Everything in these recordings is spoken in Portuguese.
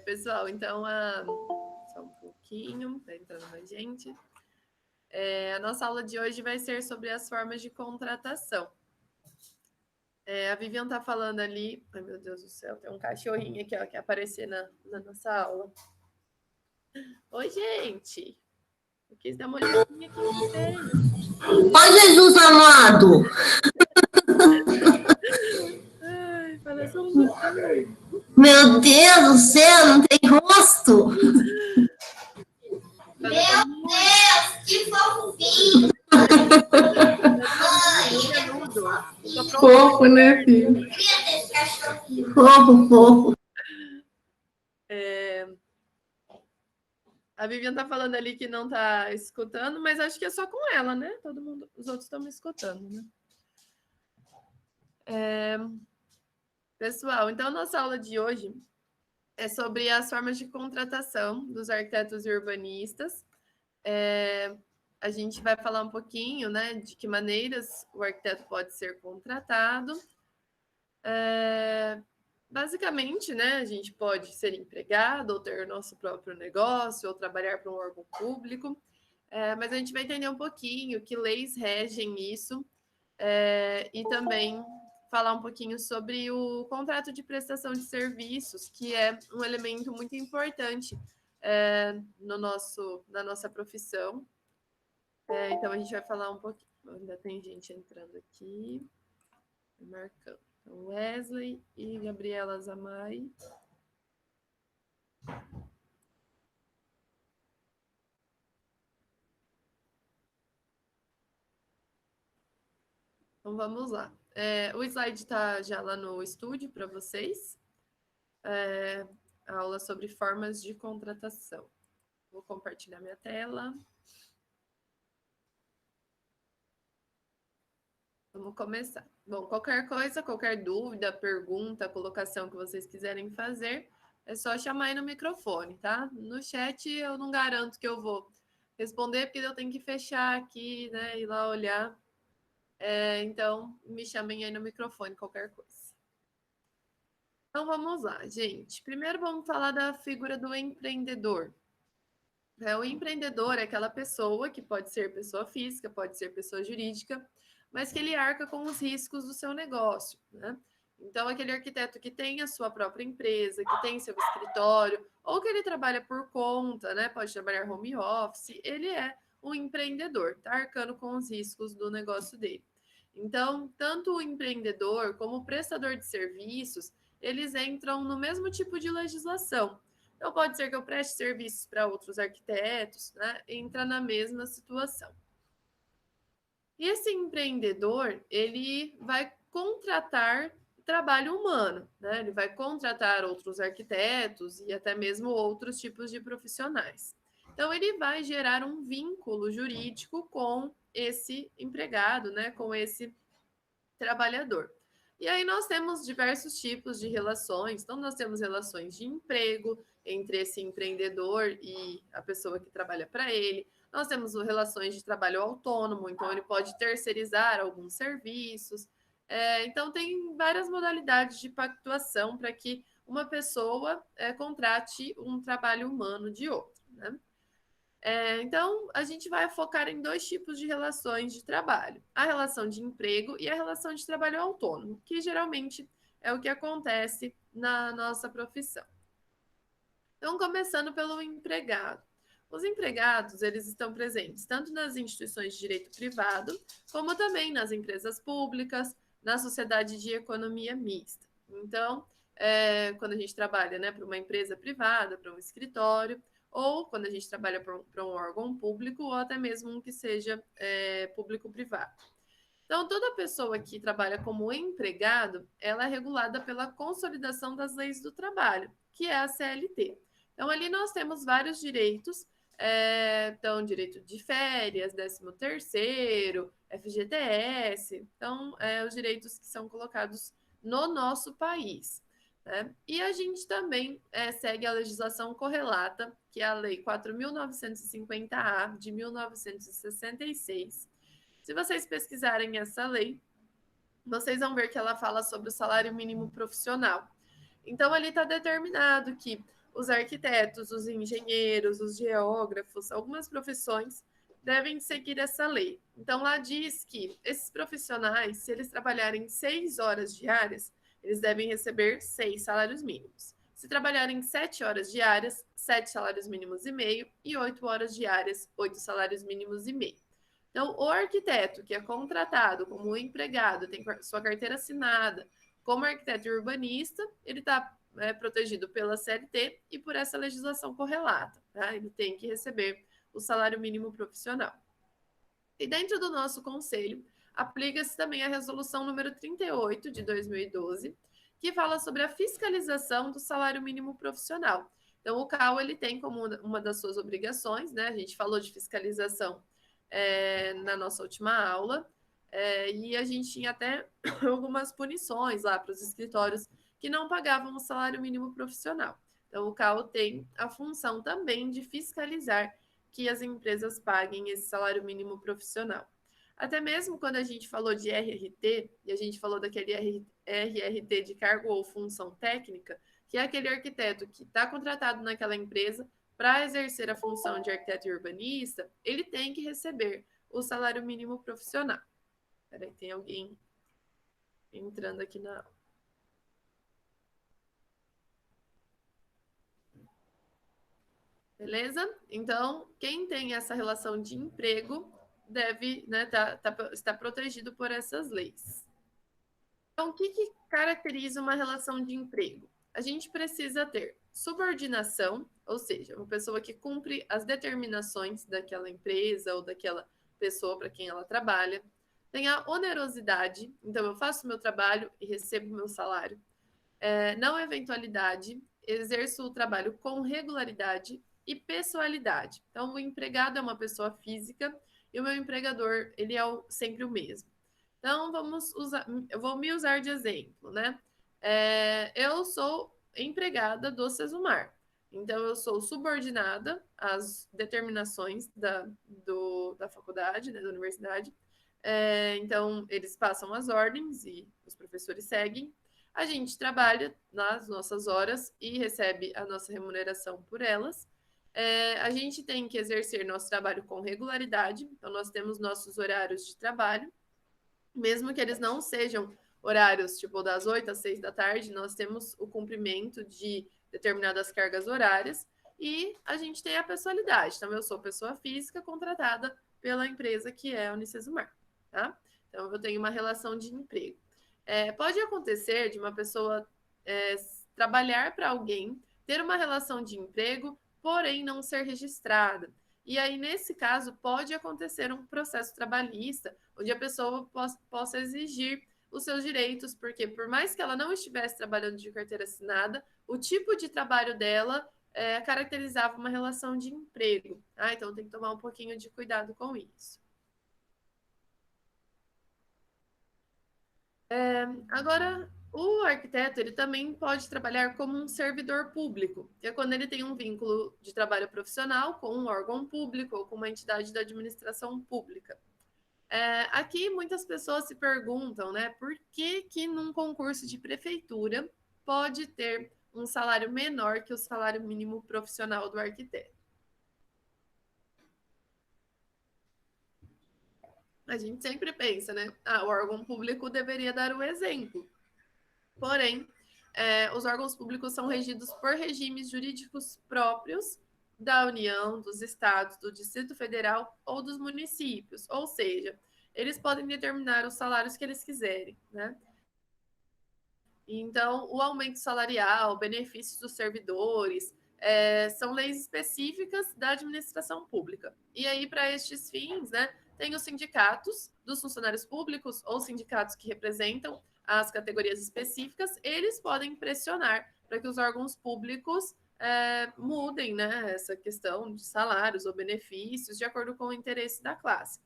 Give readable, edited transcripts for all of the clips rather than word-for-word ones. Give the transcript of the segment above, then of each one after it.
Pessoal, então, só um pouquinho, tá entrando mais gente. A nossa aula de hoje vai ser sobre as formas de contratação. A Vivian tá falando ali... Ai, meu Deus do céu, tem um cachorrinho aqui, ó, que aparecer na nossa aula. Oi, gente! Eu quis dar uma olhadinha aqui em vocês. Oi, Jesus amado! Ai, parece um botão. Meu Deus do céu, não tem rosto! Meu Deus, que fofinho! Fofo, né, filho? Fofo, fofo. A Vivian tá falando ali que não tá escutando, mas acho que é só com ela, né? Todo mundo, os outros estão me escutando, né? Pessoal, então a nossa aula de hoje é sobre as formas de contratação dos arquitetos e urbanistas. A gente vai falar um pouquinho, né, de que maneiras o arquiteto pode ser contratado. Basicamente, né, a gente pode ser empregado, ou ter nosso próprio negócio, ou trabalhar para um órgão público, mas a gente vai entender um pouquinho que leis regem isso, e também falar um pouquinho sobre o contrato de prestação de serviços, que é um elemento muito importante na nossa profissão. Então, a gente vai falar um pouquinho. Ainda tem gente entrando aqui, marcando. Então, Wesley e Gabriela Zamay. Então, vamos lá. O slide está já lá no estúdio para vocês. A aula sobre formas de contratação. Vou compartilhar minha tela. Vamos começar. Bom, qualquer coisa, qualquer dúvida, pergunta, colocação que vocês quiserem fazer, é só chamar aí no microfone, tá? No chat eu não garanto que eu vou responder, porque eu tenho que fechar aqui, né? Ir lá olhar. Então, me chamem aí no microfone, qualquer coisa. Então, vamos lá, gente. Primeiro, vamos falar da figura do empreendedor. O empreendedor é aquela pessoa que pode ser pessoa física, pode ser pessoa jurídica, mas que ele arca com os riscos do seu negócio, né? Então, aquele arquiteto que tem a sua própria empresa, que tem seu escritório, ou que ele trabalha por conta, né? Pode trabalhar home office, ele é um empreendedor, tá arcando com os riscos do negócio dele. Então, tanto o empreendedor como o prestador de serviços, eles entram no mesmo tipo de legislação. Então, pode ser que eu preste serviços para outros arquitetos, né? Entra na mesma situação. E esse empreendedor, ele vai contratar trabalho humano, né? Ele vai contratar outros arquitetos e até mesmo outros tipos de profissionais. Então, ele vai gerar um vínculo jurídico com esse empregado, né? Com esse trabalhador. E aí nós temos diversos tipos de relações. Então, nós temos relações de emprego entre esse empreendedor e a pessoa que trabalha para ele. Nós temos relações de trabalho autônomo, então ele pode terceirizar alguns serviços. Então, tem várias modalidades de pactuação para que uma pessoa contrate um trabalho humano de outra, né? Então, a gente vai focar em dois tipos de relações de trabalho: a relação de emprego e a relação de trabalho autônomo, que geralmente é o que acontece na nossa profissão. Então, começando pelo empregado. Os empregados, eles estão presentes tanto nas instituições de direito privado, como também nas empresas públicas, na sociedade de economia mista. Então, quando a gente trabalha, né, para uma empresa privada, para um escritório, ou quando a gente trabalha para um órgão público, ou até mesmo um que seja público-privado. Então, toda pessoa que trabalha como empregado, ela é regulada pela Consolidação das Leis do Trabalho, que é a CLT. Então, ali nós temos vários direitos, então, direito de férias, 13º, FGTS, então, os direitos que são colocados no nosso país, né? E a gente também segue a legislação correlata, que é a Lei 4.950-A, de 1966. Se vocês pesquisarem essa lei, vocês vão ver que ela fala sobre o salário mínimo profissional. Então, ali está determinado que os arquitetos, os engenheiros, os geógrafos, algumas profissões devem seguir essa lei. Então, lá diz que esses profissionais, se eles trabalharem 6 horas diárias, eles devem receber 6 salários mínimos. Se trabalharem 7 horas diárias, 7 salários mínimos e meio, e 8 horas diárias, 8 salários mínimos e meio. Então, o arquiteto que é contratado como empregado, tem sua carteira assinada como arquiteto e urbanista, ele está protegido pela CLT e por essa legislação correlata. Tá? Ele tem que receber o salário mínimo profissional. E dentro do nosso conselho, aplica-se também a resolução número 38 de 2012, que fala sobre a fiscalização do salário mínimo profissional. Então, o CAU ele tem como uma das suas obrigações, né? A gente falou de fiscalização na nossa última aula, e a gente tinha até algumas punições lá para os escritórios que não pagavam o salário mínimo profissional. Então, o CAU tem a função também de fiscalizar que as empresas paguem esse salário mínimo profissional. Até mesmo quando a gente falou de RRT, e a gente falou daquele RRT de cargo ou função técnica, que é aquele arquiteto que está contratado naquela empresa para exercer a função de arquiteto e urbanista, ele tem que receber o salário mínimo profissional. Peraí, tem alguém entrando aqui na aula. Beleza? Então, quem tem essa relação de emprego deve, né, está protegido por essas leis. Então, o que caracteriza uma relação de emprego? A gente precisa ter subordinação, ou seja, uma pessoa que cumpre as determinações daquela empresa ou daquela pessoa para quem ela trabalha. Tem a onerosidade, então eu faço meu trabalho e recebo meu salário. Não eventualidade, exerço o trabalho com regularidade e pessoalidade. Então, o empregado é uma pessoa física e o meu empregador, ele é sempre o mesmo. Então, eu vou me usar de exemplo, né? Eu sou empregada do Sesumar. Então, eu sou subordinada às determinações da faculdade, né, da universidade. Então, eles passam as ordens e os professores seguem. A gente trabalha nas nossas horas e recebe a nossa remuneração por elas. A gente tem que exercer nosso trabalho com regularidade, então nós temos nossos horários de trabalho, mesmo que eles não sejam horários tipo das 8 às 6 da tarde, nós temos o cumprimento de determinadas cargas horárias e a gente tem a pessoalidade. Então, eu sou pessoa física contratada pela empresa que é a Unicesumar, tá? Então, eu tenho uma relação de emprego. Pode acontecer de uma pessoa trabalhar para alguém, ter uma relação de emprego, porém não ser registrada. E aí, nesse caso, pode acontecer um processo trabalhista, onde a pessoa possa exigir os seus direitos, porque por mais que ela não estivesse trabalhando de carteira assinada, o tipo de trabalho dela caracterizava uma relação de emprego. Então tem que tomar um pouquinho de cuidado com isso. Agora, o arquiteto ele também pode trabalhar como um servidor público, que é quando ele tem um vínculo de trabalho profissional com um órgão público ou com uma entidade da administração pública. Aqui muitas pessoas se perguntam, né, por que num concurso de prefeitura pode ter um salário menor que o salário mínimo profissional do arquiteto? A gente sempre pensa, né? O órgão público deveria dar o exemplo. Porém, os órgãos públicos são regidos por regimes jurídicos próprios da União, dos estados, do Distrito Federal ou dos municípios. Ou seja, eles podem determinar os salários que eles quiserem, né? Então, o aumento salarial, benefícios dos servidores, são leis específicas da administração pública. E aí, para estes fins, né, tem os sindicatos dos funcionários públicos ou sindicatos que representam as categorias específicas, eles podem pressionar para que os órgãos públicos mudem, né, essa questão de salários ou benefícios de acordo com o interesse da classe.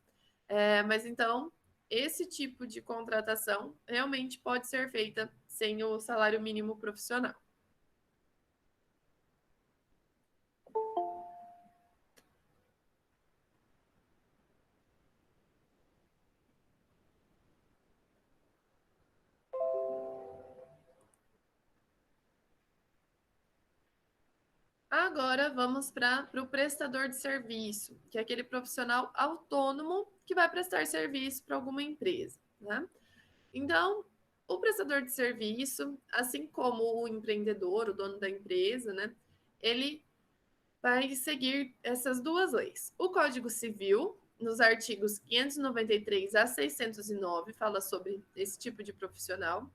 Mas então, esse tipo de contratação realmente pode ser feita sem o salário mínimo profissional. Agora vamos para o prestador de serviço, que é aquele profissional autônomo que vai prestar serviço para alguma empresa, né? Então, o prestador de serviço, assim como o empreendedor, o dono da empresa, né? Ele vai seguir essas duas leis. O Código Civil, nos artigos 593 a 609, fala sobre esse tipo de profissional.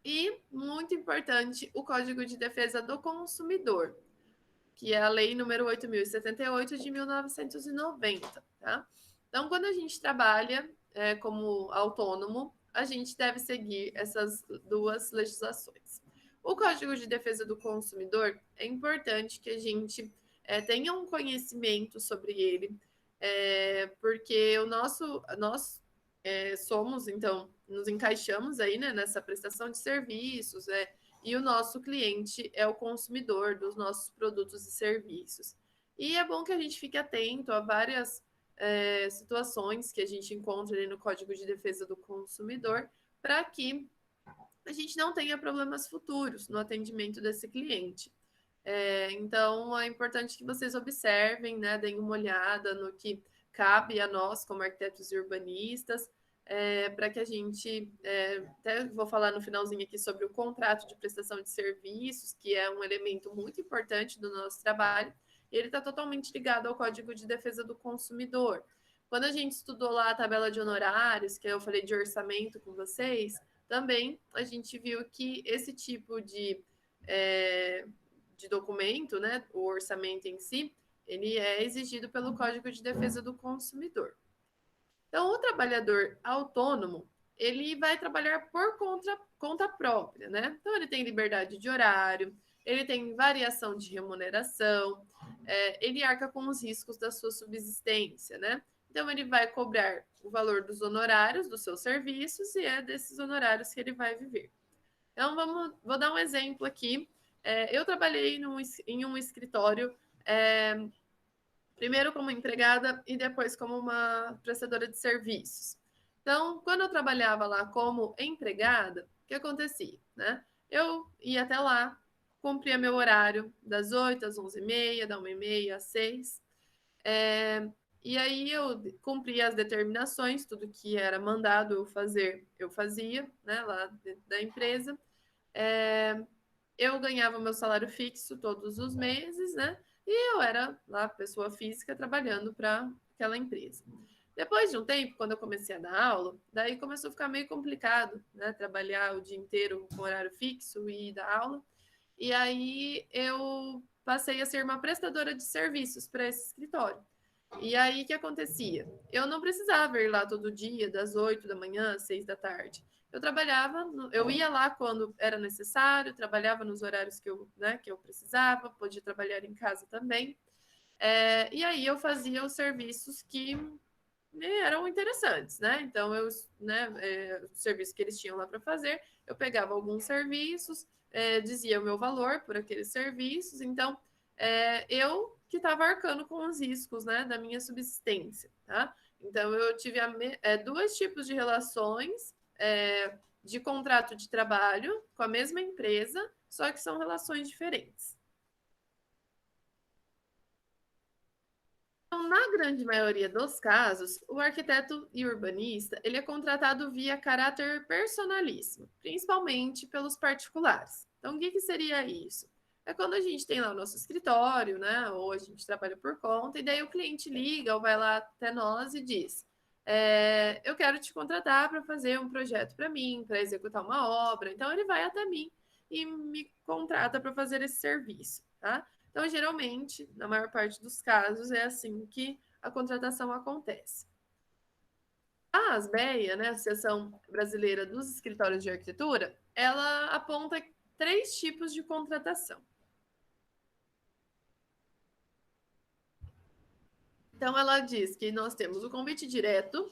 E, muito importante, o Código de Defesa do Consumidor, que é a lei número 8.078 de 1990, tá? Então, quando a gente trabalha como autônomo, a gente deve seguir essas duas legislações. O Código de Defesa do Consumidor é importante que a gente tenha um conhecimento sobre ele, porque nós somos, então, nos encaixamos aí, né, nessa prestação de serviços, e o nosso cliente é o consumidor dos nossos produtos e serviços. E é bom que a gente fique atento a várias situações que a gente encontra ali no Código de Defesa do Consumidor, para que a gente não tenha problemas futuros no atendimento desse cliente. Então, é importante que vocês observem, né, deem uma olhada no que cabe a nós, como arquitetos e urbanistas, para que a gente, até vou falar no finalzinho aqui sobre o contrato de prestação de serviços, que é um elemento muito importante do nosso trabalho, e ele está totalmente ligado ao Código de Defesa do Consumidor. Quando a gente estudou lá a tabela de honorários, que eu falei de orçamento com vocês, também a gente viu que esse tipo de documento, né, o orçamento em si, ele é exigido pelo Código de Defesa do Consumidor. Então, o trabalhador autônomo, ele vai trabalhar por conta própria, né? Então, ele tem liberdade de horário, ele tem variação de remuneração, ele arca com os riscos da sua subsistência, né? Então, ele vai cobrar o valor dos honorários dos seus serviços e é desses honorários que ele vai viver. Então, vou dar um exemplo aqui. Eu trabalhei em um escritório, primeiro como empregada e depois como uma prestadora de serviços. Então, quando eu trabalhava lá como empregada, o que acontecia? Né? Eu ia até lá, cumpria meu horário das 8 às 11h30, da 1h30 às 6. E aí eu cumpria as determinações, tudo que era mandado eu fazer, eu fazia, né, lá dentro da empresa. Eu ganhava meu salário fixo todos os meses, né? E eu era lá pessoa física trabalhando para aquela empresa. Depois de um tempo, quando eu comecei a dar aula, daí começou a ficar meio complicado, né? Trabalhar o dia inteiro com horário fixo e dar aula. E aí eu passei a ser uma prestadora de serviços para esse escritório. E aí o que acontecia? Eu não precisava ir lá todo dia, das 8 da manhã às 6 da tarde. Eu trabalhava, eu ia lá quando era necessário, trabalhava nos horários que eu precisava, podia trabalhar em casa também. E aí eu fazia os serviços que eram interessantes, né? Então, o serviço que eles tinham lá para fazer, eu pegava alguns serviços, dizia o meu valor por aqueles serviços, então eu que estava arcando com os riscos, né, da minha subsistência, tá? Então, eu tive dois tipos de relações de contrato de trabalho com a mesma empresa, só que são relações diferentes. Então, na grande maioria dos casos, o arquiteto e urbanista ele é contratado via caráter personalíssimo, principalmente pelos particulares. Então, o que seria isso? É quando a gente tem lá o nosso escritório, né? Ou a gente trabalha por conta, e daí o cliente liga ou vai lá até nós e diz: eu quero te contratar para fazer um projeto para mim, para executar uma obra. Então, ele vai até mim e me contrata para fazer esse serviço, tá? Então, geralmente, na maior parte dos casos, é assim que a contratação acontece. A ASBEA, né, a Associação Brasileira dos Escritórios de Arquitetura, ela aponta 3 tipos de contratação. Então, ela diz que nós temos o convite direto,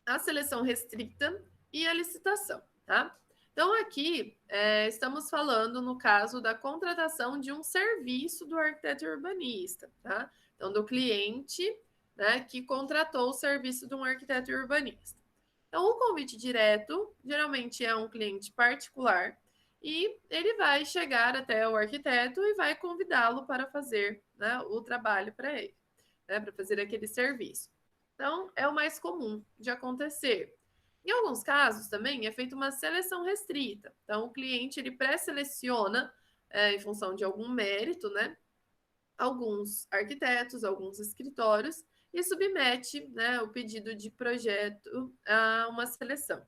a seleção restrita e a licitação, tá? Então, aqui estamos falando, no caso, da contratação de um serviço do arquiteto urbanista, tá? Então, do cliente, né, que contratou o serviço de um arquiteto urbanista. Então, o convite direto, geralmente é um cliente particular, e ele vai chegar até o arquiteto e vai convidá-lo para fazer, né, o trabalho para ele, né, para fazer aquele serviço. Então, é o mais comum de acontecer. Em alguns casos também é feita uma seleção restrita. Então, o cliente ele pré-seleciona, em função de algum mérito, né, alguns arquitetos, alguns escritórios, e submete, né, o pedido de projeto a uma seleção.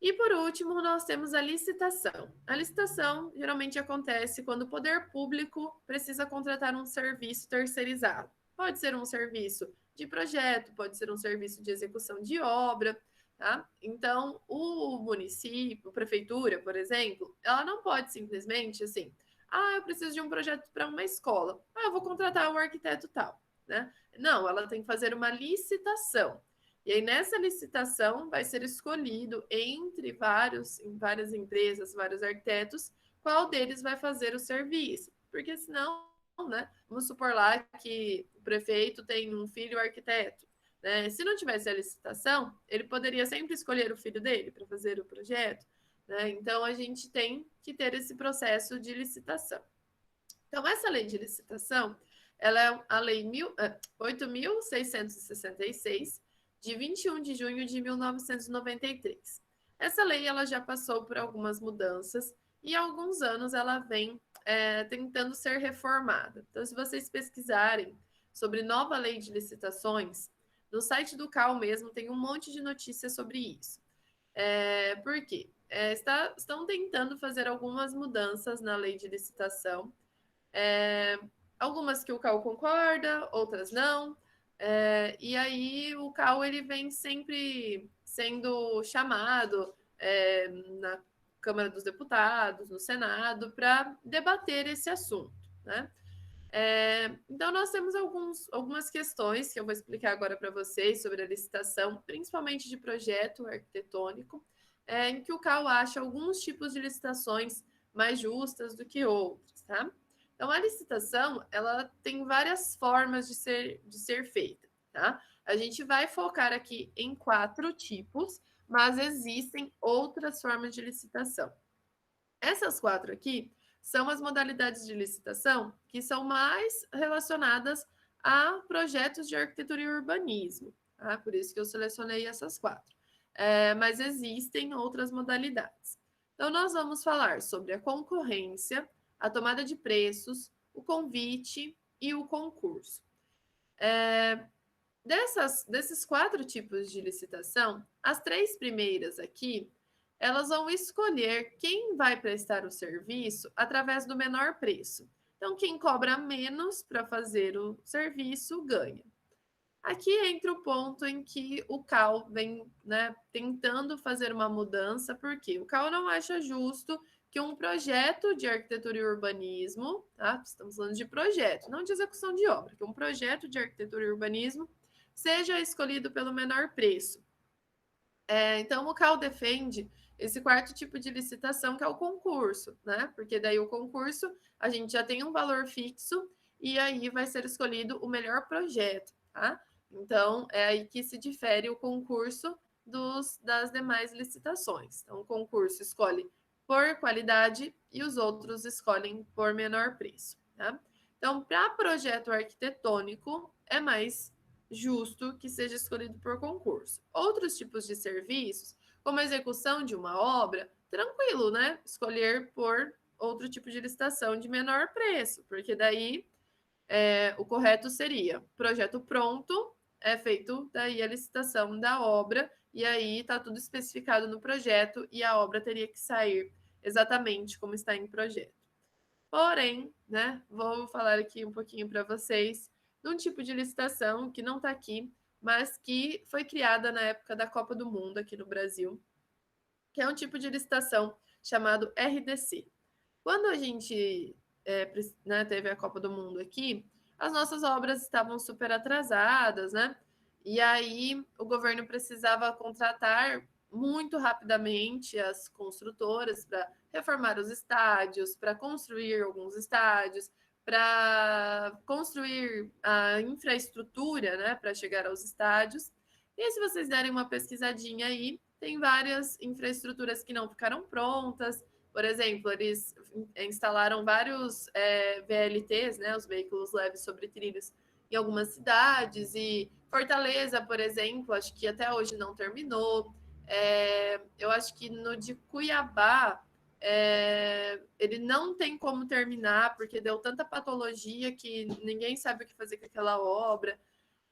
E por último, nós temos a licitação. A licitação geralmente acontece quando o poder público precisa contratar um serviço terceirizado. Pode ser um serviço de projeto, pode ser um serviço de execução de obra, tá? Então, o município, a prefeitura, por exemplo, ela não pode simplesmente assim, eu preciso de um projeto para uma escola. Eu vou contratar um arquiteto tal, né? Não, ela tem que fazer uma licitação. E aí, nessa licitação, vai ser escolhido entre várias empresas, vários arquitetos, qual deles vai fazer o serviço. Porque senão, né, vamos supor lá que o prefeito tem um filho arquiteto. Né? Se não tivesse a licitação, ele poderia sempre escolher o filho dele para fazer o projeto. Né? Então, a gente tem que ter esse processo de licitação. Então, essa lei de licitação, ela é a lei 8.666, de 21 de junho de 1993. Essa lei ela já passou por algumas mudanças e há alguns anos ela vem tentando ser reformada. Então, se vocês pesquisarem sobre nova lei de licitações, no site do CAL mesmo tem um monte de notícias sobre isso. Por quê? Estão tentando fazer algumas mudanças na lei de licitação, algumas que o CAU concorda, outras não. E aí o CAU ele vem sempre sendo chamado na Câmara dos Deputados, no Senado, para debater esse assunto. Né? Então, nós temos algumas questões que eu vou explicar agora para vocês sobre a licitação, principalmente de projeto arquitetônico, em que o CAU acha alguns tipos de licitações mais justas do que outros. Tá? Então, a licitação, ela tem várias formas de ser feita, tá? A gente vai focar aqui em 4 tipos, mas existem outras formas de licitação. Essas 4 aqui são as modalidades de licitação que são mais relacionadas a projetos de arquitetura e urbanismo, tá? Por isso que eu selecionei essas 4. Mas existem outras modalidades. Então, nós vamos falar sobre a concorrência, a tomada de preços, o convite e o concurso. Desses 4 tipos de licitação, as 3 primeiras aqui, elas vão escolher quem vai prestar o serviço através do menor preço. Então, quem cobra menos para fazer o serviço ganha. Aqui entra o ponto em que o CAU vem, né, tentando fazer uma mudança, porque o CAU não acha justo que um projeto de arquitetura e urbanismo, tá? Estamos falando de projeto, não de execução de obra, que um projeto de arquitetura e urbanismo seja escolhido pelo menor preço. Então, o CAU defende esse 4º tipo de licitação, que é o concurso, né? Porque daí o concurso, a gente já tem um valor fixo e aí vai ser escolhido o melhor projeto, tá? Então, é aí que se difere o concurso das demais licitações. Então, o concurso escolhe por qualidade e os outros escolhem por menor preço, tá? Então, para projeto arquitetônico, é mais justo que seja escolhido por concurso. Outros tipos de serviços, como a execução de uma obra, tranquilo, né? Escolher por outro tipo de licitação de menor preço, porque daí o correto seria projeto pronto, é feito daí a licitação da obra, e aí está tudo especificado no projeto e a obra teria que sair exatamente como está em projeto. Porém, né, vou falar aqui um pouquinho para vocês de um tipo de licitação que não está aqui, mas que foi criada na época da Copa do Mundo aqui no Brasil, que é um tipo de licitação chamado RDC. Quando a gente teve a Copa do Mundo aqui, as nossas obras estavam super atrasadas, né? E aí o governo precisava contratar muito rapidamente as construtoras para reformar os estádios, para construir alguns estádios, para construir a infraestrutura, né, para chegar aos estádios. E aí, se vocês derem uma pesquisadinha aí, tem várias infraestruturas que não ficaram prontas, Por exemplo, eles instalaram vários VLTs, né, os veículos leves sobre trilhos, em algumas cidades, e Fortaleza, por exemplo, acho que até hoje não terminou. Eu acho que no de Cuiabá, ele não tem como terminar, porque deu tanta patologia que ninguém sabe o que fazer com aquela obra.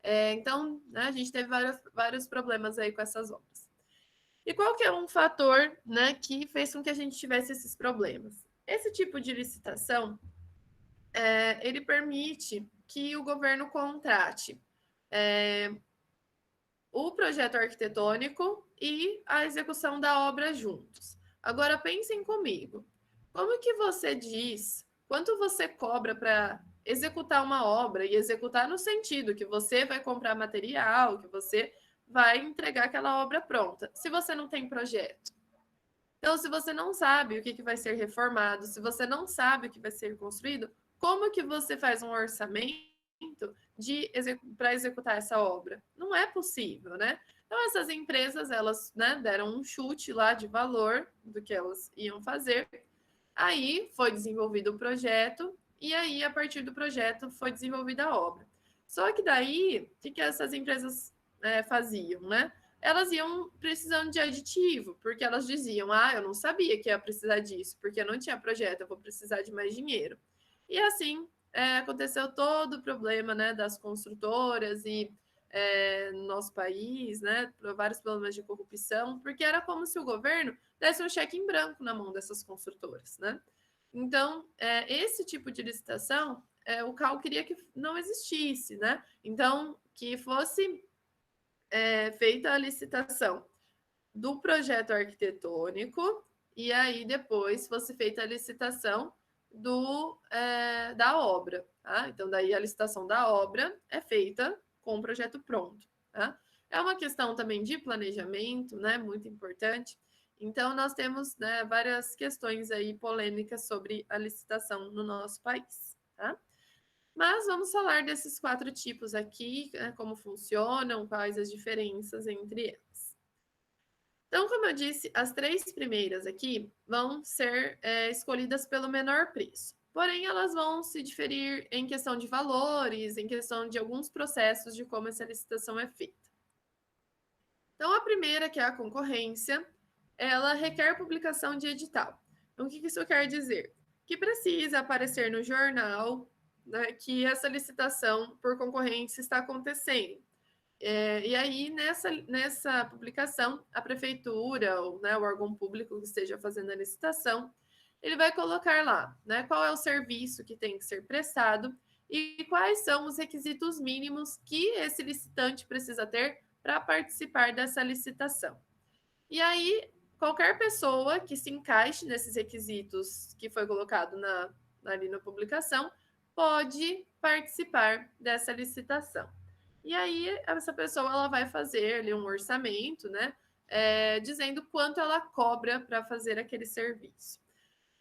Então, né, a gente teve vários problemas aí com essas obras. E qual que é um fator, né, que fez com que a gente tivesse esses problemas? Esse tipo de licitação, ele permite que o governo contrate o projeto arquitetônico e a execução da obra juntos. Agora, pensem comigo. Como que você diz quanto você cobra para executar uma obra, e executar no sentido que você vai comprar material, que você vai entregar aquela obra pronta, se você não tem projeto? Então, se você não sabe o que vai ser reformado, se você não sabe o que vai ser construído, como que você faz um orçamento para executar essa obra? Não é possível, né? Então, essas empresas, elas, né, deram um chute lá de valor do que elas iam fazer. Aí foi desenvolvido o projeto, e aí, a partir do projeto, foi desenvolvida a obra. Só que daí, o que essas empresas faziam, né? Elas iam precisando de aditivo, porque elas diziam, eu não sabia que ia precisar disso, porque não tinha projeto, eu vou precisar de mais dinheiro. E assim, aconteceu todo o problema, né, das construtoras e no nosso país, né, vários problemas de corrupção, porque era como se o governo desse um cheque em branco na mão dessas construtoras, né? Então, esse tipo de licitação, o CAL queria que não existisse, né? Então, que fosse feita a licitação do projeto arquitetônico e aí depois fosse feita a licitação da obra. Tá? Então, daí a licitação da obra é feita com o projeto pronto. Tá? É uma questão também de planejamento, né? Muito importante. Então, nós temos, né, várias questões aí polêmicas sobre a licitação no nosso país. Tá? Mas vamos falar desses 4 tipos aqui, né, como funcionam, quais as diferenças entre eles. Então, como eu disse, as 3 primeiras aqui vão ser escolhidas pelo menor preço. Porém, elas vão se diferir em questão de valores, em questão de alguns processos de como essa licitação é feita. Então, a primeira, que é a concorrência, ela requer publicação de edital. Então, o que isso quer dizer? Que precisa aparecer no jornal, né, que essa licitação por concorrência está acontecendo. E aí, nessa publicação, a prefeitura, ou né, o órgão público que esteja fazendo a licitação, ele vai colocar lá, né, qual é o serviço que tem que ser prestado e quais são os requisitos mínimos que esse licitante precisa ter para participar dessa licitação. E aí, qualquer pessoa que se encaixe nesses requisitos que foi colocado ali na publicação pode participar dessa licitação. E aí, essa pessoa ela vai fazer ali um orçamento, né? Dizendo quanto ela cobra para fazer aquele serviço.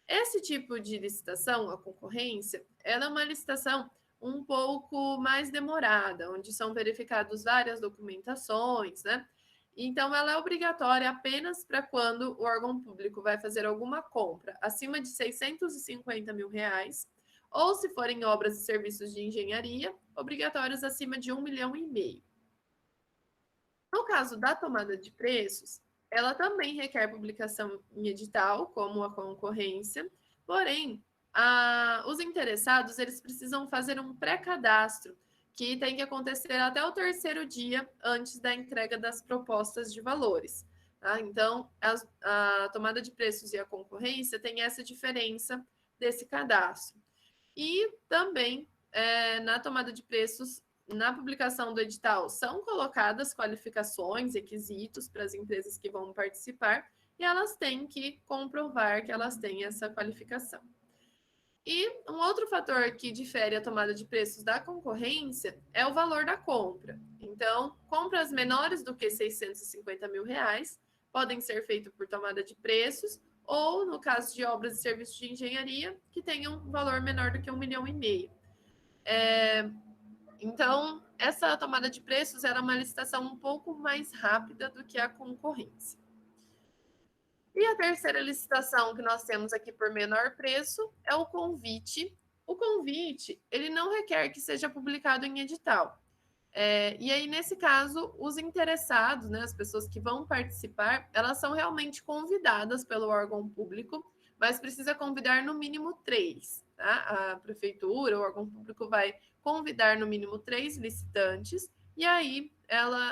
Esse tipo de licitação, a concorrência, ela é uma licitação um pouco mais demorada, onde são verificadas várias documentações, né? Então, ela é obrigatória apenas para quando o órgão público vai fazer alguma compra acima de 650 mil reais, ou se forem obras e serviços de engenharia, obrigatórios acima de 1,5 milhão. No caso da tomada de preços, ela também requer publicação em edital, como a concorrência, porém, os interessados eles precisam fazer um pré-cadastro, que tem que acontecer até o 3º dia antes da entrega das propostas de valores. Tá? Então, a tomada de preços e a concorrência tem essa diferença desse cadastro. E também, na tomada de preços, na publicação do edital, são colocadas qualificações, requisitos para as empresas que vão participar, e elas têm que comprovar que elas têm essa qualificação. E um outro fator que difere a tomada de preços da concorrência é o valor da compra. Então, compras menores do que 650 mil reais podem ser feitas por tomada de preços, ou, no caso de obras e serviços de engenharia, que tenham um valor menor do que 1,5 milhão. Então, essa tomada de preços era uma licitação um pouco mais rápida do que a concorrência. E a terceira licitação que nós temos aqui por menor preço é o convite. O convite, ele não requer que seja publicado em edital. E aí, nesse caso, os interessados, né, as pessoas que vão participar, elas são realmente convidadas pelo órgão público, mas precisa convidar no mínimo 3. Tá? A prefeitura, o órgão público vai convidar no mínimo 3 licitantes, e aí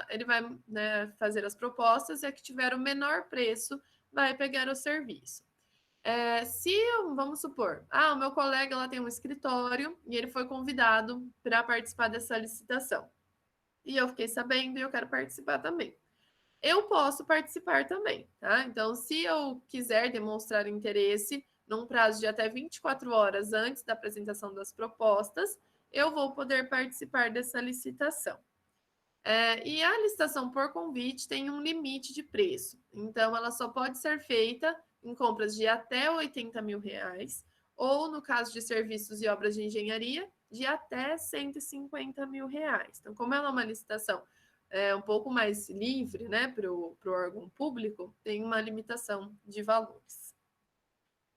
ele vai, né, fazer as propostas, e a que tiver o menor preço vai pegar o serviço. Vamos supor, o meu colega lá tem um escritório e ele foi convidado para participar dessa licitação. E eu fiquei sabendo e eu quero participar também. Eu posso participar também, tá? Então, se eu quiser demonstrar interesse num prazo de até 24 horas antes da apresentação das propostas, eu vou poder participar dessa licitação. E a licitação por convite tem um limite de preço. Então, ela só pode ser feita em compras de até R$80 mil, ou, no caso de serviços e obras de engenharia, de até R$150 mil. Então, como ela é uma licitação um pouco mais livre, né, para o órgão público, tem uma limitação de valores.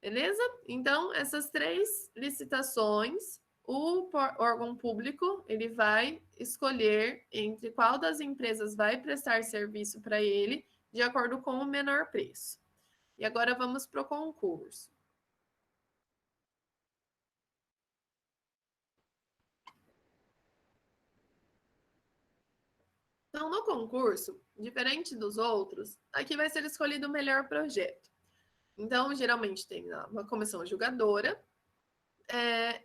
Beleza? Então, essas 3 licitações, o órgão público ele vai escolher entre qual das empresas vai prestar serviço para ele, de acordo com o menor preço. E agora vamos para o concurso. Então, no concurso, diferente dos outros, aqui vai ser escolhido o melhor projeto. Então, geralmente tem uma comissão julgadora,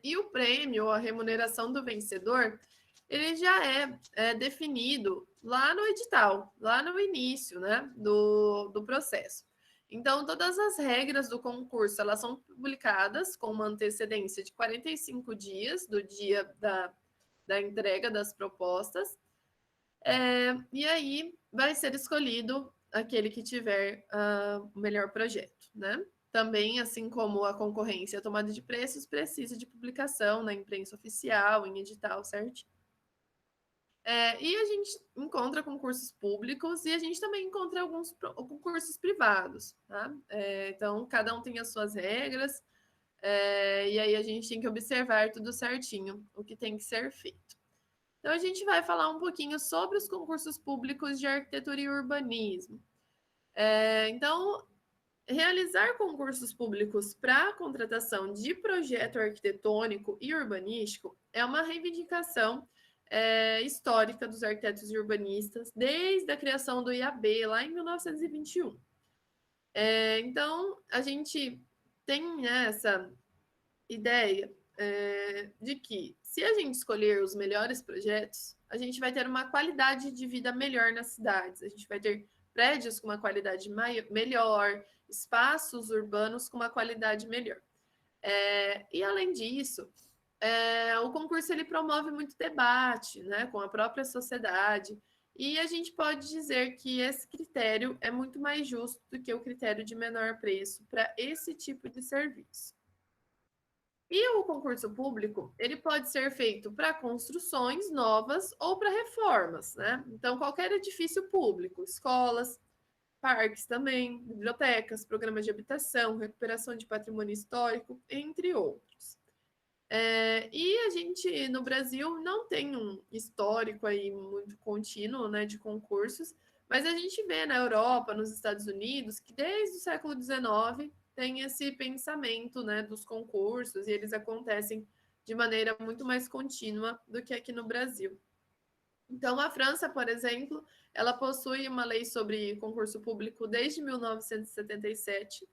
e o prêmio, a remuneração do vencedor, ele já é definido lá no edital, lá no início, né, do processo. Então, todas as regras do concurso, elas são publicadas com uma antecedência de 45 dias do dia da entrega das propostas, e aí vai ser escolhido aquele que tiver o melhor projeto, né? Também, assim como a concorrência e a tomada de preços, precisa de publicação na imprensa oficial, em edital, certo? E a gente encontra concursos públicos e a gente também encontra alguns concursos privados, tá? Então, cada um tem as suas regras, e aí a gente tem que observar tudo certinho, o que tem que ser feito. Então, a gente vai falar um pouquinho sobre os concursos públicos de arquitetura e urbanismo. Então, realizar concursos públicos para a contratação de projeto arquitetônico e urbanístico é uma reivindicação histórica dos arquitetos e urbanistas desde a criação do IAB, lá em 1921. Então, a gente tem, né, essa ideia de que, se a gente escolher os melhores projetos, a gente vai ter uma qualidade de vida melhor nas cidades, a gente vai ter prédios com uma qualidade melhor, espaços urbanos com uma qualidade melhor. E, além disso, o concurso ele promove muito debate, né, com a própria sociedade, e a gente pode dizer que esse critério é muito mais justo do que o critério de menor preço para esse tipo de serviço. E o concurso público, ele pode ser feito para construções novas ou para reformas, né? Então, qualquer edifício público, escolas, parques também, bibliotecas, programas de habitação, recuperação de patrimônio histórico, entre outros. E a gente, no Brasil, não tem um histórico aí muito contínuo, né, de concursos, mas a gente vê na Europa, nos Estados Unidos, que desde o século XIX tem esse pensamento, né, dos concursos, e eles acontecem de maneira muito mais contínua do que aqui no Brasil. Então, a França, por exemplo, ela possui uma lei sobre concurso público desde 1977,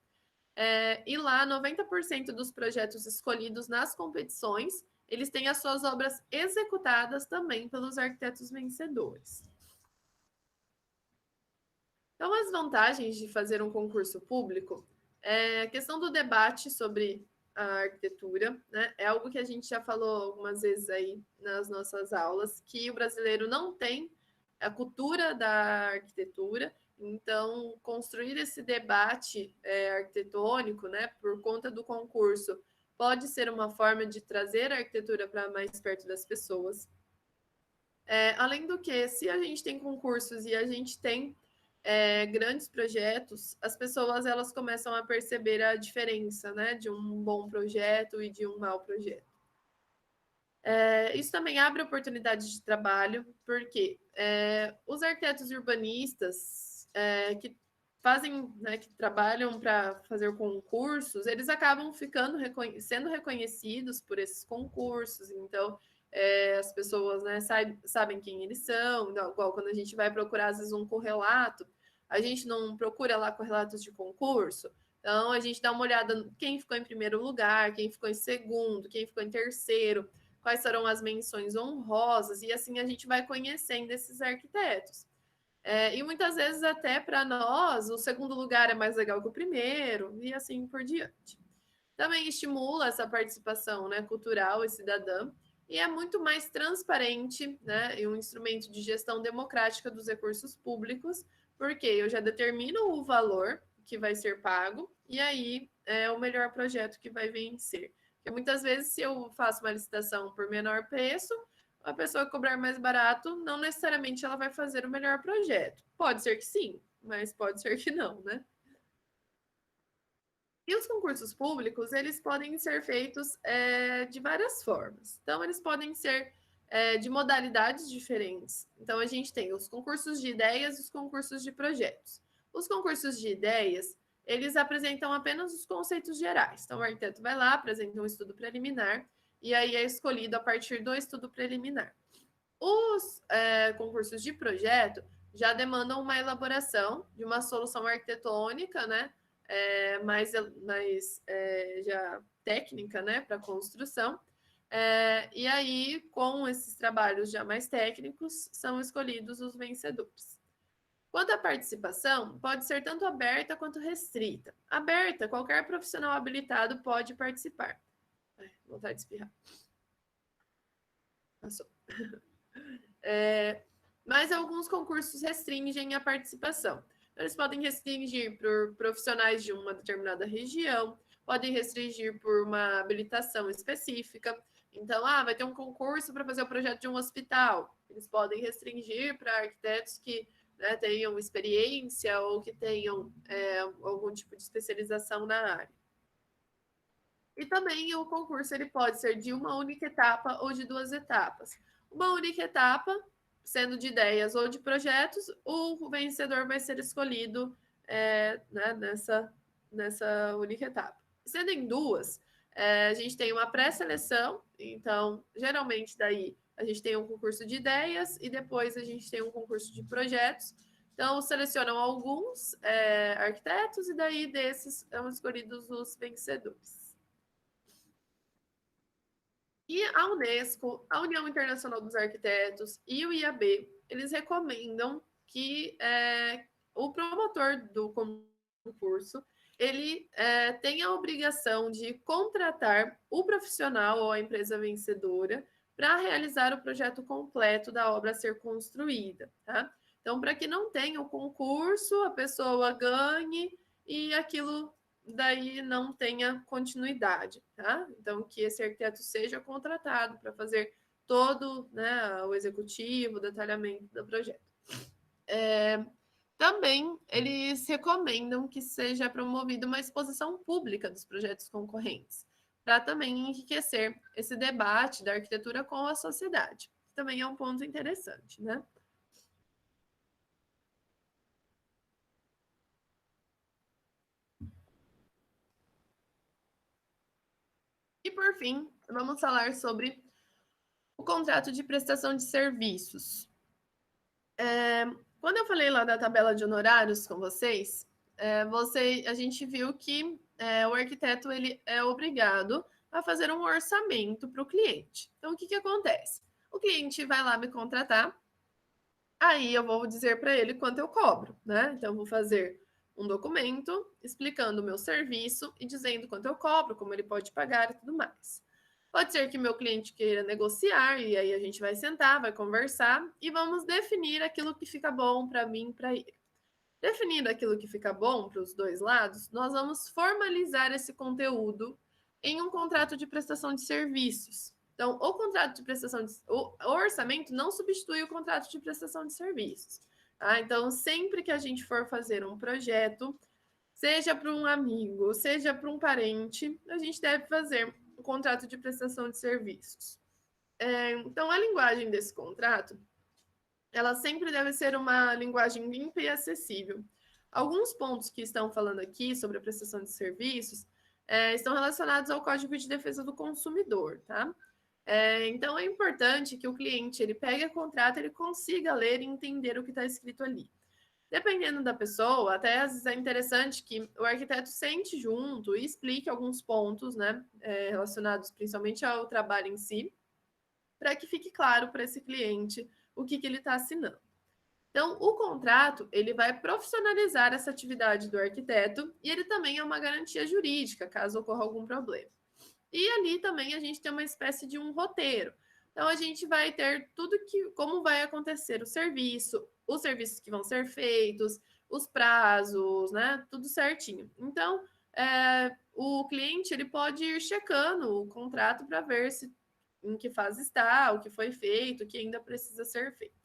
e lá 90% dos projetos escolhidos nas competições, eles têm as suas obras executadas também pelos arquitetos vencedores. Então, as vantagens de fazer um concurso público a questão do debate sobre a arquitetura, né? É algo que a gente já falou algumas vezes aí nas nossas aulas, que o brasileiro não tem a cultura da arquitetura, então construir esse debate arquitetônico, né, por conta do concurso, pode ser uma forma de trazer a arquitetura para mais perto das pessoas. Além do que, se a gente tem concursos e a gente tem grandes projetos, as pessoas elas começam a perceber a diferença, né, de um bom projeto e de um mau projeto. Isso também abre oportunidades de trabalho, porque os arquitetos urbanistas que fazem, né, que trabalham para fazer concursos, eles acabam sendo reconhecidos por esses concursos. Então, as pessoas, né, sabem quem eles são. Então, igual quando a gente vai procurar, às vezes, um correlato, a gente não procura lá correlatos de concurso. Então, a gente dá uma olhada quem ficou em primeiro lugar, quem ficou em segundo, quem ficou em terceiro, quais serão as menções honrosas, e assim a gente vai conhecendo esses arquitetos. E muitas vezes, até para nós, o segundo lugar é mais legal que o primeiro, e assim por diante. Também estimula essa participação, né, cultural e cidadã, e é muito mais transparente, né, e um instrumento de gestão democrática dos recursos públicos, porque eu já determino o valor que vai ser pago, e aí é o melhor projeto que vai vencer. Porque muitas vezes, se eu faço uma licitação por menor preço, a pessoa que cobrar mais barato, não necessariamente ela vai fazer o melhor projeto. Pode ser que sim, mas pode ser que não, né? E os concursos públicos, eles podem ser feitos de várias formas. Então, eles podem ser de modalidades diferentes. Então, a gente tem os concursos de ideias e os concursos de projetos. Os concursos de ideias, eles apresentam apenas os conceitos gerais. Então, o arquiteto vai lá, apresenta um estudo preliminar, e aí é escolhido a partir do estudo preliminar. Os concursos de projeto já demandam uma elaboração de uma solução arquitetônica, né? Mais já técnica, né, para construção. E aí, com esses trabalhos já mais técnicos, são escolhidos os vencedores. Quanto à participação, pode ser tanto aberta quanto restrita. Aberta, qualquer profissional habilitado pode participar. Vontade de espirrar. Passou. Mas alguns concursos restringem a participação. Eles podem restringir por profissionais de uma determinada região, podem restringir por uma habilitação específica. Então, vai ter um concurso para fazer o projeto de um hospital. Eles podem restringir para arquitetos que, né, tenham experiência ou que tenham algum tipo de especialização na área. E também o concurso ele pode ser de uma única etapa ou de 2 etapas. Uma única etapa, sendo de ideias ou de projetos, o vencedor vai ser escolhido né, nessa única etapa. Sendo em 2, a gente tem uma pré-seleção, então, geralmente, daí a gente tem um concurso de ideias e depois a gente tem um concurso de projetos. Então, selecionam alguns arquitetos e daí desses são escolhidos os vencedores. E a Unesco, a União Internacional dos Arquitetos e o IAB, eles recomendam que o promotor do concurso ele tenha a obrigação de contratar o profissional ou a empresa vencedora para realizar o projeto completo da obra a ser construída, tá? Então, para que não tenha o concurso, a pessoa ganhe e aquilo daí não tenha continuidade, tá? Então, que esse arquiteto seja contratado para fazer todo, né, o executivo, o detalhamento do projeto. Também eles recomendam que seja promovida uma exposição pública dos projetos concorrentes, para também enriquecer esse debate da arquitetura com a sociedade. Também é um ponto interessante, né? E por fim, vamos falar sobre o contrato de prestação de serviços. Quando eu falei lá da tabela de honorários com vocês, a gente viu que o arquiteto ele é obrigado a fazer um orçamento para o cliente. Então, o que acontece? O cliente vai lá me contratar, aí eu vou dizer para ele quanto eu cobro, né? Então, eu vou fazer um documento explicando o meu serviço e dizendo quanto eu cobro, como ele pode pagar e tudo mais. Pode ser que meu cliente queira negociar, e aí a gente vai sentar, vai conversar e vamos definir aquilo que fica bom para mim e para ele. Definindo aquilo que fica bom para os dois lados, nós vamos formalizar esse conteúdo em um contrato de prestação de serviços. Então, o contrato de prestação o orçamento não substitui o contrato de prestação de serviços. Tá? Então, sempre que a gente for fazer um projeto, seja para um amigo, seja para um parente, a gente deve fazer um contrato de prestação de serviços. Então, a linguagem desse contrato, ela sempre deve ser uma linguagem limpa e acessível. Alguns pontos que estão falando aqui sobre a prestação de serviços estão relacionados ao Código de Defesa do Consumidor, tá? Então, é importante que o cliente ele pegue o contrato, ele consiga ler e entender o que está escrito ali. Dependendo da pessoa, até às vezes é interessante que o arquiteto sente junto e explique alguns pontos, né, relacionados principalmente ao trabalho em si, para que fique claro para esse cliente o que ele está assinando. Então, o contrato ele vai profissionalizar essa atividade do arquiteto e ele também é uma garantia jurídica, caso ocorra algum problema. E ali também a gente tem uma espécie de um roteiro. Então, a gente vai ter tudo como vai acontecer o serviço, os serviços que vão ser feitos, os prazos, né? Tudo certinho. Então, o cliente ele pode ir checando o contrato para ver se em que fase está, o que foi feito, o que ainda precisa ser feito.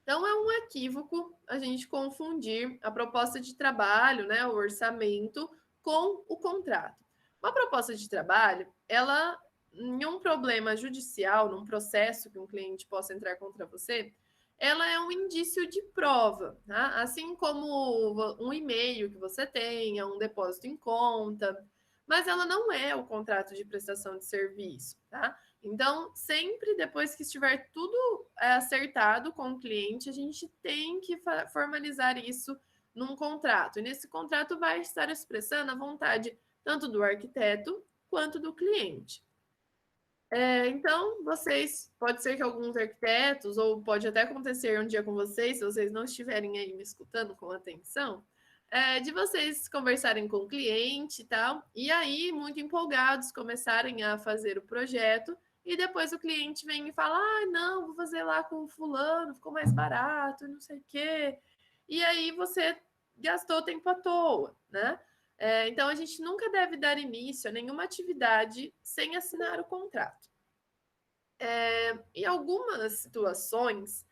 Então, é um equívoco a gente confundir a proposta de trabalho, né, o orçamento, com o contrato. Uma proposta de trabalho, ela, em um problema judicial, num processo que um cliente possa entrar contra você, ela é um indício de prova, tá? Assim como um e-mail que você tenha, um depósito em conta, mas ela não é o contrato de prestação de serviço, tá? Então, sempre depois que estiver tudo acertado com o cliente, a gente tem que formalizar isso num contrato. E nesse contrato vai estar expressando a vontade tanto do arquiteto quanto do cliente. Então, pode ser que alguns arquitetos, ou pode até acontecer um dia com vocês, se vocês não estiverem aí me escutando com atenção, de vocês conversarem com o cliente e tal, e aí, muito empolgados, começarem a fazer o projeto, e depois o cliente vem e fala, não, vou fazer lá com o fulano, ficou mais barato, não sei o quê. E aí você gastou tempo à toa, né? Então, a gente nunca deve dar início a nenhuma atividade sem assinar o contrato. Em algumas situações,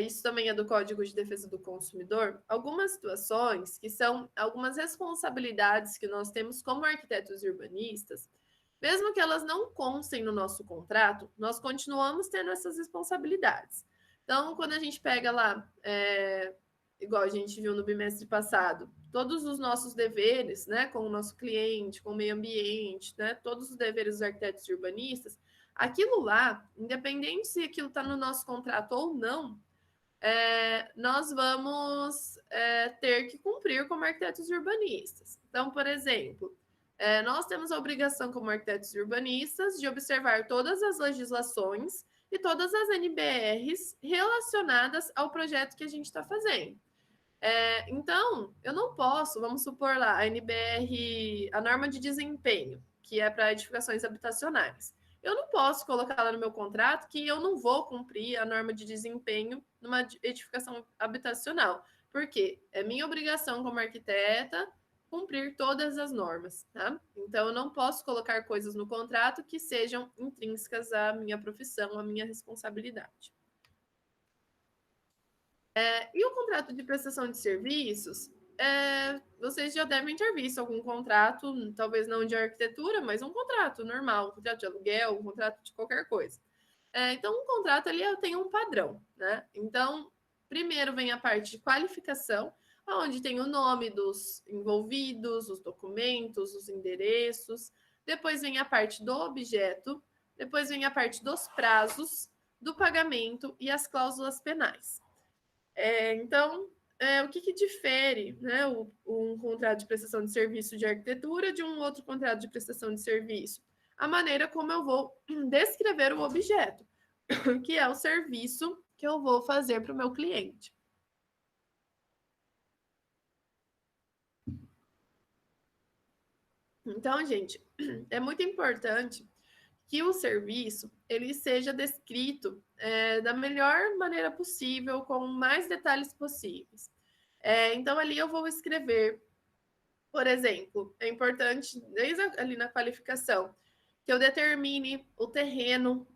isso também é do Código de Defesa do Consumidor, algumas situações que são algumas responsabilidades que nós temos como arquitetos e urbanistas, mesmo que elas não constem no nosso contrato, nós continuamos tendo essas responsabilidades. Então, quando a gente pega lá, igual a gente viu no bimestre passado, todos os nossos deveres, né, com o nosso cliente, com o meio ambiente, né, todos os deveres dos arquitetos e urbanistas, aquilo lá, independente se aquilo está no nosso contrato ou não, nós vamos ter que cumprir como arquitetos e urbanistas. Então, por exemplo, nós temos a obrigação como arquitetos e urbanistas de observar todas as legislações e todas as NBRs relacionadas ao projeto que a gente está fazendo. Então, eu não posso, vamos supor lá, a NBR, a norma de desempenho, que é para edificações habitacionais. Eu não posso colocar lá no meu contrato que eu não vou cumprir a norma de desempenho numa edificação habitacional, porque é minha obrigação como arquiteta cumprir todas as normas, tá? Então, eu não posso colocar coisas no contrato que sejam intrínsecas à minha profissão, à minha responsabilidade. E o contrato de prestação de serviços, vocês já devem ter visto algum contrato, talvez não de arquitetura, mas um contrato normal, um contrato de aluguel, um contrato de qualquer coisa. Então, um contrato ali tem um padrão, né? Então, primeiro vem a parte de qualificação, onde tem o nome dos envolvidos, os documentos, os endereços. Depois vem a parte do objeto, depois vem a parte dos prazos, do pagamento e as cláusulas penais. Então, o que difere, né, um contrato de prestação de serviço de arquitetura de um outro contrato de prestação de serviço? A maneira como eu vou descrever o objeto, que é o serviço que eu vou fazer para o meu cliente. Então, gente, é muito importante que o serviço ele seja descrito da melhor maneira possível, com mais detalhes possíveis. Então, ali eu vou escrever, por exemplo, é importante, desde ali na qualificação, que eu determine o terreno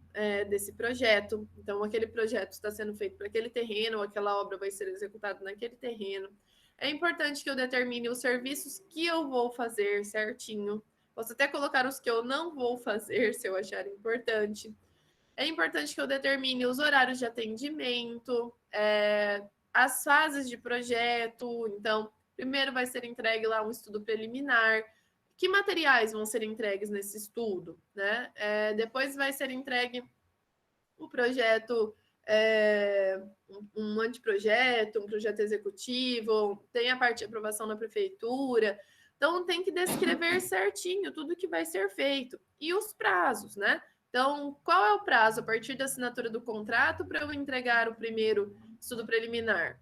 desse projeto. Então, aquele projeto está sendo feito para aquele terreno, ou aquela obra vai ser executada naquele terreno. É importante que eu determine os serviços que eu vou fazer certinho. Posso até colocar os que eu não vou fazer, se eu achar importante. É importante que eu determine os horários de atendimento, as fases de projeto. Então, primeiro vai ser entregue lá um estudo preliminar. Que materiais vão ser entregues nesse estudo, né? Depois vai ser entregue o projeto, um anteprojeto, um projeto executivo, tem a parte de aprovação na prefeitura. Então, tem que descrever certinho tudo que vai ser feito. E os prazos, né? Então, qual é o prazo a partir da assinatura do contrato para eu entregar o primeiro estudo preliminar?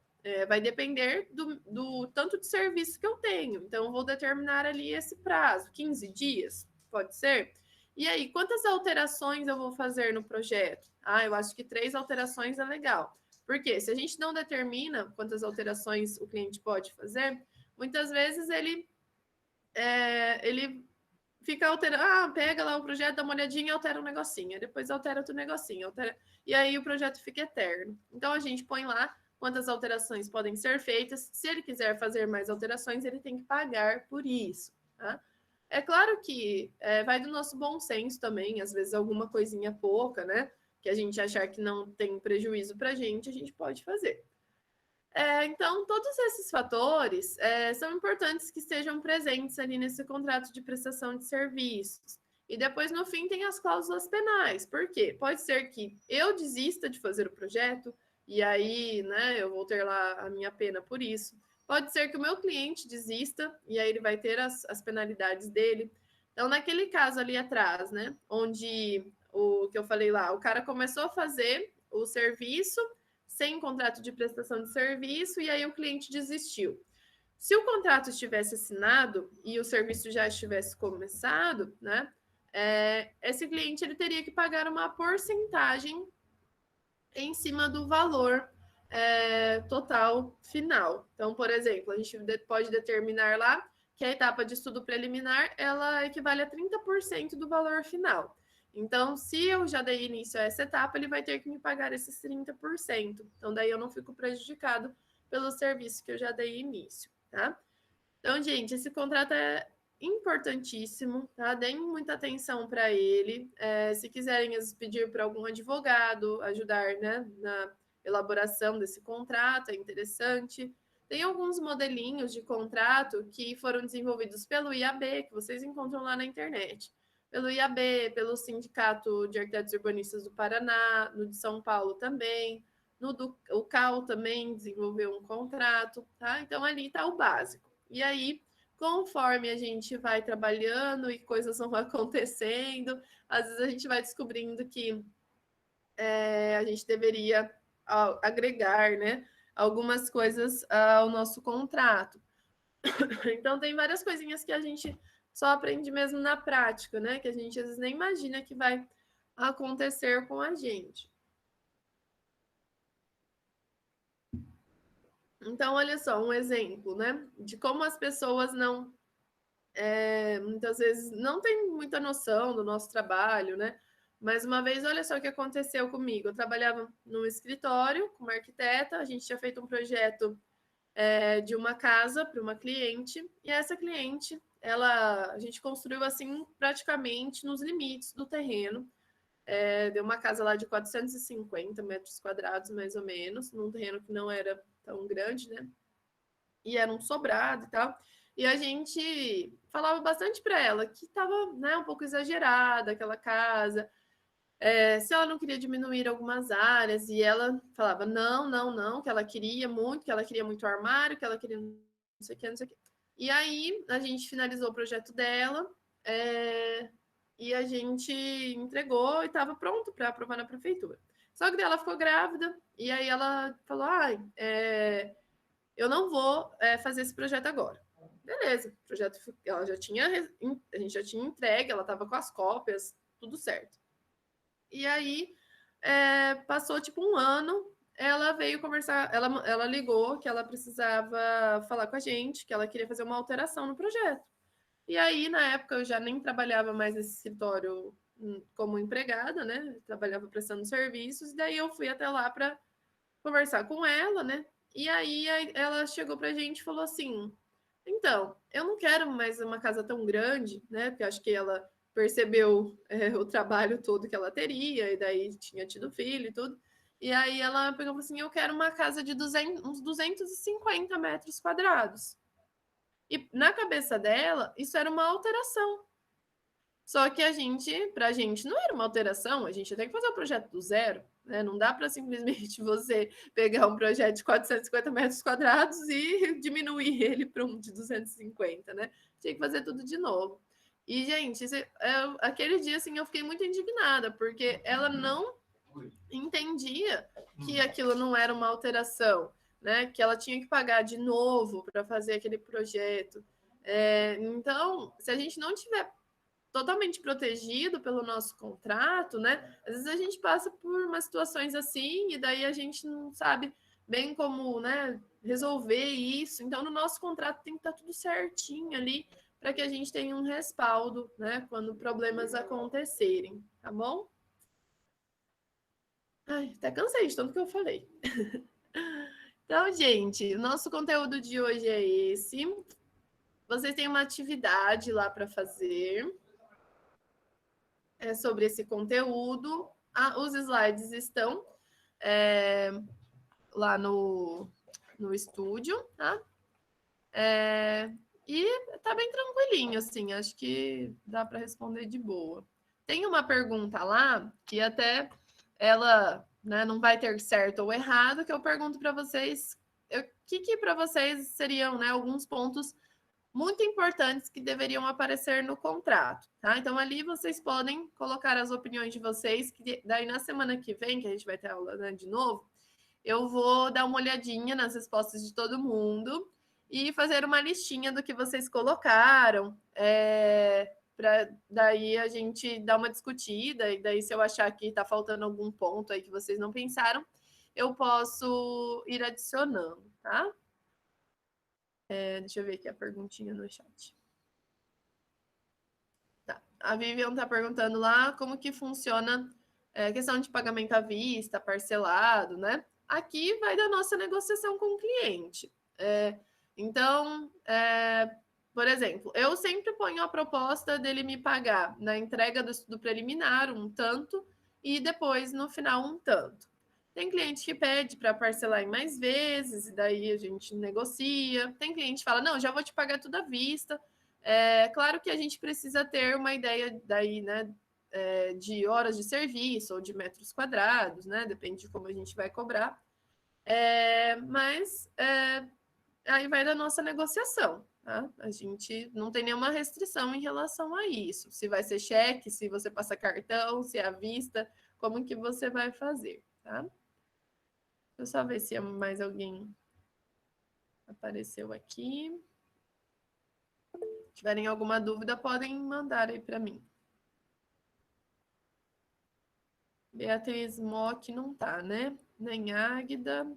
Vai depender do tanto de serviço que eu tenho. Então, eu vou determinar ali esse prazo, 15 dias, pode ser? E aí, quantas alterações eu vou fazer no projeto? Eu acho que 3 alterações é legal. Porque se a gente não determina quantas alterações o cliente pode fazer, muitas vezes ele fica alterando, pega lá o projeto, dá uma olhadinha e altera um negocinho, depois altera outro negocinho, e aí o projeto fica eterno. Então, a gente põe lá quantas alterações podem ser feitas. Se ele quiser fazer mais alterações, ele tem que pagar por isso, tá? É claro que vai do nosso bom senso também, às vezes alguma coisinha pouca, né? Que a gente achar que não tem prejuízo para a gente pode fazer. Então, todos esses fatores são importantes que estejam presentes ali nesse contrato de prestação de serviços. E depois, no fim, tem as cláusulas penais. Por quê? Pode ser que eu desista de fazer o projeto, e aí, né, eu vou ter lá a minha pena por isso. Pode ser que o meu cliente desista, e aí ele vai ter as penalidades dele. Então, naquele caso ali atrás, né, onde o que eu falei lá, o cara começou a fazer o serviço sem contrato de prestação de serviço, e aí o cliente desistiu. Se o contrato estivesse assinado e o serviço já estivesse começado, né, esse cliente ele teria que pagar uma porcentagem em cima do valor total final. Então, por exemplo, a gente pode determinar lá que a etapa de estudo preliminar ela equivale a 30% do valor final. Então, se eu já dei início a essa etapa, ele vai ter que me pagar esses 30%. Então, daí eu não fico prejudicado pelo serviço que eu já dei início, tá? Então, gente, esse contrato é importantíssimo, tá? Deem muita atenção para ele. Se quiserem pedir para algum advogado ajudar, né, na elaboração desse contrato, é interessante. Tem alguns modelinhos de contrato que foram desenvolvidos pelo IAB, que vocês encontram lá na internet. Pelo IAB, pelo Sindicato de Arquitetos e Urbanistas do Paraná, no de São Paulo também, o CAL também desenvolveu um contrato, tá? Então, ali está o básico. E aí, conforme a gente vai trabalhando e coisas vão acontecendo, às vezes a gente vai descobrindo que a gente deveria agregar, né, algumas coisas ao nosso contrato. Então, tem várias coisinhas que a gente só aprende mesmo na prática, né, que a gente às vezes nem imagina que vai acontecer com a gente. Então, olha só, um exemplo, né, de como as pessoas muitas vezes não tem muita noção do nosso trabalho, né? Mas uma vez, olha só o que aconteceu comigo. Eu trabalhava num escritório com uma arquiteta, a gente tinha feito um projeto de uma casa para uma cliente, e essa cliente, a gente construiu assim praticamente nos limites do terreno. Deu uma casa lá de 450 metros quadrados, mais ou menos, num terreno que não era tão grande, né? E era um sobrado e tal. E a gente falava bastante para ela que estava, né, um pouco exagerada aquela casa, se ela não queria diminuir algumas áreas, e ela falava não, não, não, que ela queria muito armário, que ela queria não sei o que, não sei o que. E aí a gente finalizou o projeto dela, e a gente entregou e estava pronto para aprovar na prefeitura. Só que daí ela ficou grávida, e aí ela falou, eu não vou fazer esse projeto agora. Beleza, o projeto a gente já tinha entregue, ela estava com as cópias, tudo certo. E aí passou tipo um ano, ela veio conversar, ela ligou que ela precisava falar com a gente, que ela queria fazer uma alteração no projeto. E aí, na época, eu já nem trabalhava mais nesse escritório como empregada, né? Trabalhava prestando serviços, e daí eu fui até lá para conversar com ela, né? E aí ela chegou pra gente e falou assim: então, eu não quero mais uma casa tão grande, né? Porque acho que ela percebeu o trabalho todo que ela teria, e daí tinha tido filho e tudo. E aí ela pegou e falou assim: eu quero uma casa de uns 250 metros quadrados. E na cabeça dela, isso era uma alteração. Só que pra gente não era uma alteração, a gente tem que fazer o projeto do zero, né? Não dá para simplesmente você pegar um projeto de 450 metros quadrados e diminuir ele para um de 250, né? Tinha que fazer tudo de novo. E, gente, aquele dia, assim, eu fiquei muito indignada, porque ela não entendia que aquilo não era uma alteração, né? Que ela tinha que pagar de novo para fazer aquele projeto. Então, se a gente não tiver totalmente protegido pelo nosso contrato, né? Às vezes a gente passa por umas situações assim e daí a gente não sabe bem como, né, resolver isso. Então, no nosso contrato tem que estar tudo certinho ali para que a gente tenha um respaldo, né, quando problemas acontecerem, tá bom? Ai, até cansei de tanto que eu falei. Então, gente, o nosso conteúdo de hoje é esse. Vocês têm uma atividade lá para fazer. Sobre esse conteúdo. Os slides estão lá no estúdio, tá? E tá bem tranquilinho, assim, acho que dá para responder de boa. Tem uma pergunta lá que até ela, né, não vai ter certo ou errado, que eu pergunto para vocês o que para vocês seriam, né, alguns pontos muito importantes que deveriam aparecer no contrato, tá? Então ali vocês podem colocar as opiniões de vocês, que daí na semana que vem, que a gente vai ter aula, né, de novo, eu vou dar uma olhadinha nas respostas de todo mundo e fazer uma listinha do que vocês colocaram, para daí a gente dar uma discutida, e daí se eu achar que está faltando algum ponto aí que vocês não pensaram, eu posso ir adicionando, tá? Deixa eu ver aqui a perguntinha no chat. Tá. A Vivian está perguntando lá como que funciona a questão de pagamento à vista, parcelado, né? Aqui vai da nossa negociação com o cliente. Então, por exemplo, eu sempre ponho a proposta dele me pagar na entrega do preliminar um tanto e depois, no final, um tanto. Tem cliente que pede para parcelar em mais vezes, e daí a gente negocia. Tem cliente que fala, não, já vou te pagar tudo à vista. Claro que a gente precisa ter uma ideia daí, né, de horas de serviço ou de metros quadrados, né? Depende de como a gente vai cobrar. Mas aí vai da nossa negociação, tá? A gente não tem nenhuma restrição em relação a isso. Se vai ser cheque, se você passa cartão, se é à vista, como que você vai fazer, tá? Deixa eu só ver se mais alguém apareceu aqui. Se tiverem alguma dúvida, podem mandar aí para mim. Beatriz Mock não tá, né? Nem Águida.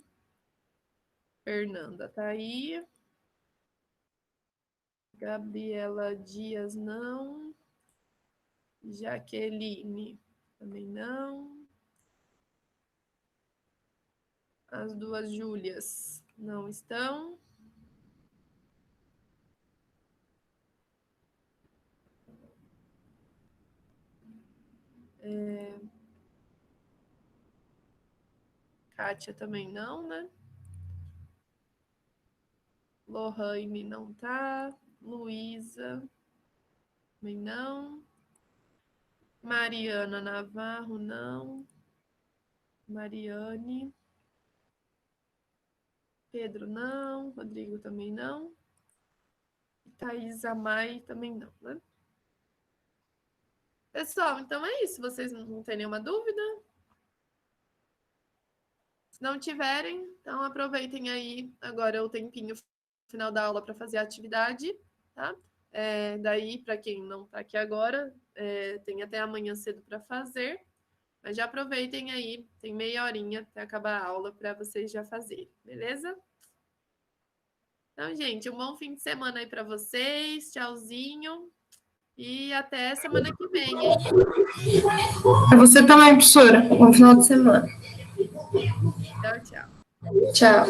Fernanda tá aí. Gabriela Dias não. Jaqueline também não. As duas Júlias não estão. Kátia também não, né? Lohane não tá. Luísa também não. Mariana Navarro não. Mariane. Pedro não. Rodrigo também não. Thaís Amai também não, né? Pessoal, então é isso. Vocês não têm nenhuma dúvida? Se não tiverem, então aproveitem aí agora o tempinho final da aula para fazer a atividade, tá? Daí, para quem não está aqui agora, tem até amanhã cedo para fazer, mas já aproveitem aí, tem meia horinha até acabar a aula para vocês já fazerem, beleza? Então, gente, um bom fim de semana aí para vocês, tchauzinho. E até semana que vem, hein? Pra você também, professora. Bom final de semana. Tchau, tchau. Tchau.